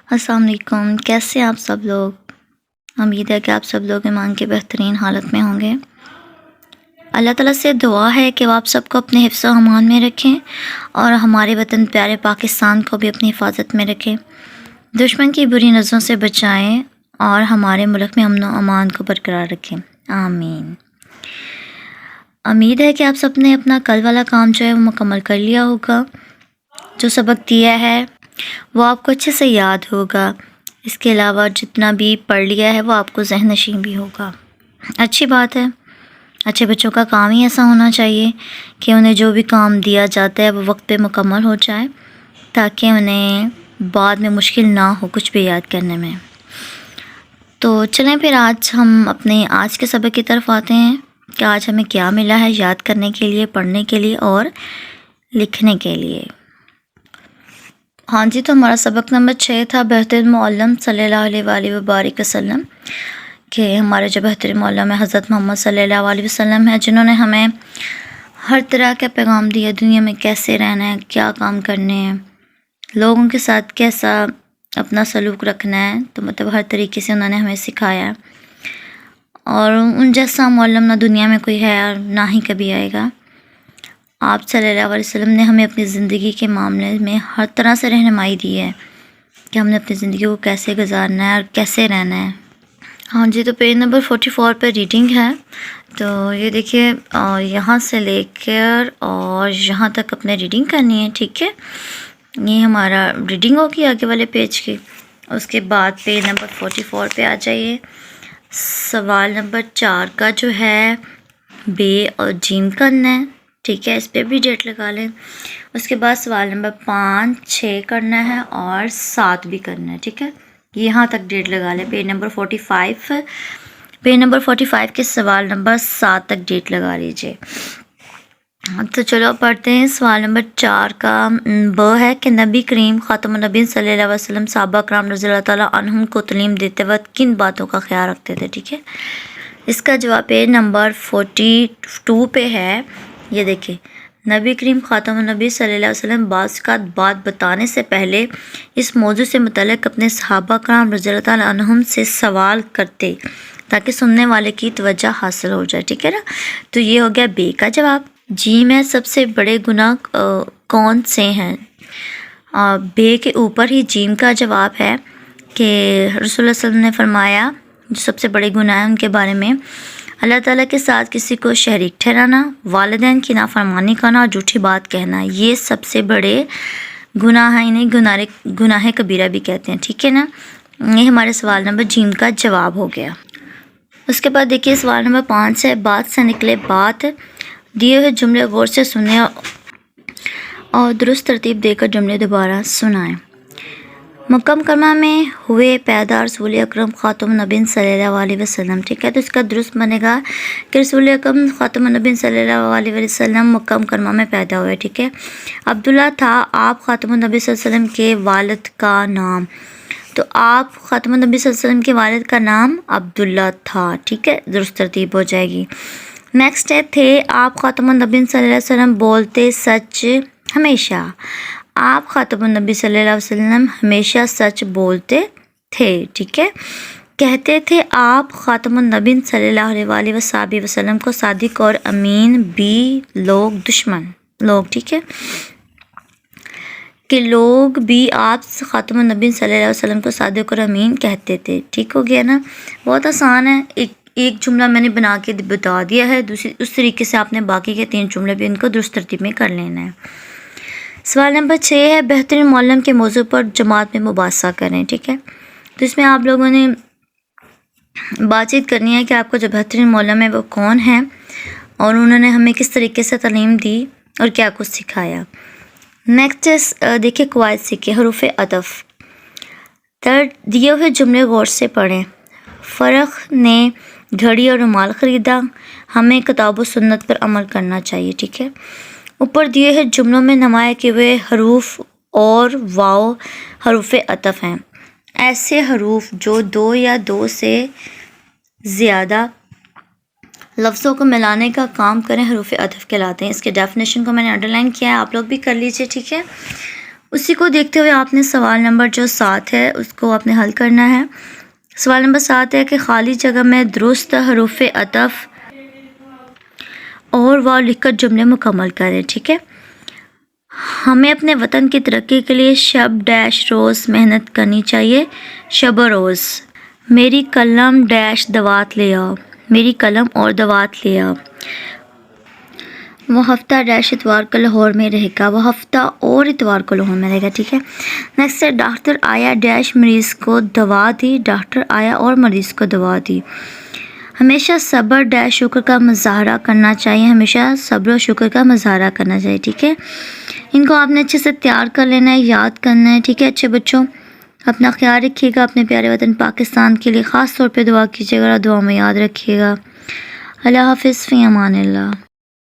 السلام علیکم، کیسے ہیں آپ سب لوگ؟ امید ہے کہ آپ سب لوگ ایمان کی بہترین حالت میں ہوں گے۔ اللہ تعالیٰ سے دعا ہے کہ وہ آپ سب کو اپنے حفظ و امان میں رکھیں اور ہمارے وطن پیارے پاکستان کو بھی اپنی حفاظت میں رکھیں، دشمن کی بری نظروں سے بچائیں اور ہمارے ملک میں امن و امان کو برقرار رکھیں، آمین۔ امید ہے کہ آپ سب نے اپنا کل والا کام جو ہے وہ مکمل کر لیا ہوگا۔ جو سبق دیا ہے وہ آپ کو اچھے سے یاد ہوگا، اس کے علاوہ جتنا بھی پڑھ لیا ہے وہ آپ کو ذہن نشین بھی ہوگا۔ اچھی بات ہے، اچھے بچوں کا کام ہی ایسا ہونا چاہیے کہ انہیں جو بھی کام دیا جاتا ہے وہ وقت پہ مکمل ہو جائے، تاکہ انہیں بعد میں مشکل نہ ہو کچھ بھی یاد کرنے میں۔ تو چلیں پھر آج ہم اپنے آج کے سبق کی طرف آتے ہیں کہ آج ہمیں کیا ملا ہے یاد کرنے کے لیے، پڑھنے کے لیے اور لکھنے کے لیے۔ ہاں جی، تو ہمارا سبق نمبر 6 تھا بہترین معلم صلی اللہ علیہ وآلہ وبارک وسلم، کہ ہمارے جو بہترین معلم ہے حضرت محمد صلی اللہ علیہ وسلم ہیں، جنہوں نے ہمیں ہر طرح کا پیغام دیا، دنیا میں کیسے رہنا ہے، کیا کام کرنے ہیں، لوگوں کے ساتھ کیسا اپنا سلوک رکھنا ہے، تو مطلب ہر طریقے سے انہوں نے ہمیں سکھایا ہے، اور ان جیسا معلم نہ دنیا میں کوئی ہے اور نہ ہی کبھی آئے گا۔ آپ صلی اللہ علیہ وسلم نے ہمیں اپنی زندگی کے معاملے میں ہر طرح سے رہنمائی دی ہے کہ ہم نے اپنی زندگی کو کیسے گزارنا ہے اور کیسے رہنا ہے۔ ہاں جی، تو پیج نمبر 44 پہ ریڈنگ ہے، تو یہ دیکھیے یہاں سے لے کر اور یہاں تک اپنے ریڈنگ کرنی ہے، ٹھیک ہے۔ یہ ہمارا ریڈنگ ہوگی آگے والے پیج کی۔ اس کے بعد پیج نمبر 44 پہ آ جائیے۔ سوال نمبر 4 کا جو ہے بے اور جیم کرنا ہے، ٹھیک ہے، اس پہ بھی ڈیٹ لگا لیں۔ اس کے بعد سوال نمبر 5، 6 کرنا ہے اور 7 بھی کرنا ہے، ٹھیک ہے، یہاں تک ڈیٹ لگا لیں۔ پیج نمبر 45 کے سوال نمبر 7 تک ڈیٹ لگا لیجیے۔ تو چلو پڑھتے ہیں۔ سوال نمبر 4 کا ب ہے کہ نبی کریم خاتم النبی صلی اللہ علیہ وسلم صحابہ کرام رضی اللہ تعالیٰ عنہم کو تعلیم دیتے وقت کن باتوں کا خیال رکھتے تھے، ٹھیک ہے۔ اس کا جواب پیج نمبر 42 پہ ہے۔ یہ دیکھیں، نبی کریم خاتم النبی صلی اللہ علیہ وسلم بعض اوقات بات بتانے سے پہلے اس موضوع سے متعلق اپنے صحابہ کرام رضی اللہ تعالیٰ عنہم سے سوال کرتے تاکہ سننے والے کی توجہ حاصل ہو جائے، ٹھیک ہے نا۔ تو یہ ہو گیا بے کا جواب۔ جی میں سب سے بڑے گناہ کون سے ہیں؟ بے کے اوپر ہی جیم کا جواب ہے کہ رسول اللہ صلی اللہ علیہ وسلم نے فرمایا جو سب سے بڑے گناہ ہیں ان کے بارے میں اللہ تعالیٰ کے ساتھ کسی کو شریک ٹھہرانا، والدین کی نافرمانی کرنا اور جھوٹی بات کہنا، یہ سب سے بڑے گناہ ہیں، انہیں گناہ کبیرہ بھی کہتے ہیں، ٹھیک ہے نا۔ یہ ہمارے سوال نمبر جیم کا جواب ہو گیا۔ اس کے بعد دیکھیے سوال نمبر 5 ہے بات سے نکلے بات، دیے ہوئے جملے غور سے سنیں اور درست ترتیب دے کر جملے دوبارہ سنائیں۔ مکہ مکرمہ میں ہوئے پیدا رسول اکرم خاتم النبی صلی اللہ علیہ وسلم، ٹھیک ہے، تو اس کا درست بنے گا کہ رسول اکرم خاتم النبی صلی اللہ علیہ وسلم مکہ مکرمہ میں پیدا ہوئے، ٹھیک ہے۔ عبداللہ تھا آپ خاتم النبی صلی اللہ علیہ وسلم کے والد کا نام، تو آپ خاتم النبی صلی اللہ علیہ وسلم کے والد کا نام عبداللہ تھا، ٹھیک ہے، درست ترتیب ہو جائے گی۔ نیکسٹ ہے تھے آپ خاتم النبی صلی اللہ علیہ وسلم بولتے سچ ہمیشہ، آپ خاتم النبی صلی اللہ علیہ وسلم ہمیشہ سچ بولتے تھے، ٹھیک ہے۔ کہتے تھے آپ خاتم النبی صلی اللہ علیہ وآلہ وسلم کو صادق اور امین بھی لوگ دشمن لوگ، ٹھیک ہے، کہ لوگ بھی آپ خاتم النبی صلی اللہ علیہ وسلم کو صادق اور امین کہتے تھے، ٹھیک ہو گیا نا۔ بہت آسان ہے، ایک جملہ میں نے بنا کے بتا دیا ہے، اس طریقے سے آپ نے باقی کے 3 جملے بھی ان کو درست ترتیب میں کر لینا ہے۔ سوال نمبر 6 ہے بہترین معلم کے موضوع پر جماعت میں مباحثہ کریں، ٹھیک ہے، تو اس میں آپ لوگوں نے بات چیت کرنی ہے کہ آپ کو جو بہترین معلم ہے وہ کون ہے اور انہوں نے ہمیں کس طریقے سے تعلیم دی اور کیا کچھ سکھایا۔ نیکسٹ دیکھیے قواعد سیکھیں۔ حروف عطف، دیے ہوئے جملے غور سے پڑھیں۔ فرق نے گھڑی اور رومال خریدا، ہمیں کتاب و سنت پر عمل کرنا چاہیے، ٹھیک ہے۔ اوپر دیے ہوئے جملوں میں نمایاں کیے ہوئے حروف اور واو حروف عطف ہیں۔ ایسے حروف جو 2 یا 2 سے زیادہ لفظوں کو ملانے کا کام کریں حروف عطف کہلاتے ہیں۔ اس کے ڈیفینیشن کو میں نے انڈر لائن کیا ہے، آپ لوگ بھی کر لیجئے، ٹھیک ہے۔ اسی کو دیکھتے ہوئے آپ نے سوال نمبر جو 7 ہے اس کو آپ نے حل کرنا ہے۔ سوال نمبر 7 ہے کہ خالی جگہ میں درست حروف عطف اور واو لکھ کر جملے مکمل کریں، ٹھیک ہے۔ ہمیں اپنے وطن کی ترقی کے لیے شب ڈیش روز محنت کرنی چاہیے، شب و روز۔ میری قلم ڈیش دوات لے آ، میری قلم اور دوات لے آ۔ وہ ہفتہ ڈیش اتوار کو لاہور میں رہے گا، وہ ہفتہ اور اتوار کو لاہور میں رہے گا، ٹھیک ہے۔ نیکسٹ ہے ڈاکٹر آیا ڈیش مریض کو دوا دی، ڈاکٹر آیا اور مریض کو دوا دی۔ ہمیشہ صبر ڈیش شکر کا مظاہرہ کرنا چاہیے، ہمیشہ صبر و شکر کا مظاہرہ کرنا چاہیے، ٹھیک ہے۔ ان کو آپ نے اچھے سے تیار کر لینا ہے، یاد کرنا ہے، ٹھیک ہے اچھے بچوں۔ اپنا خیال رکھیے گا، اپنے پیارے وطن پاکستان کے لیے خاص طور پہ دعا کیجیے گا، دعا میں یاد رکھیے گا۔ اللہ حافظ، فی امان اللہ۔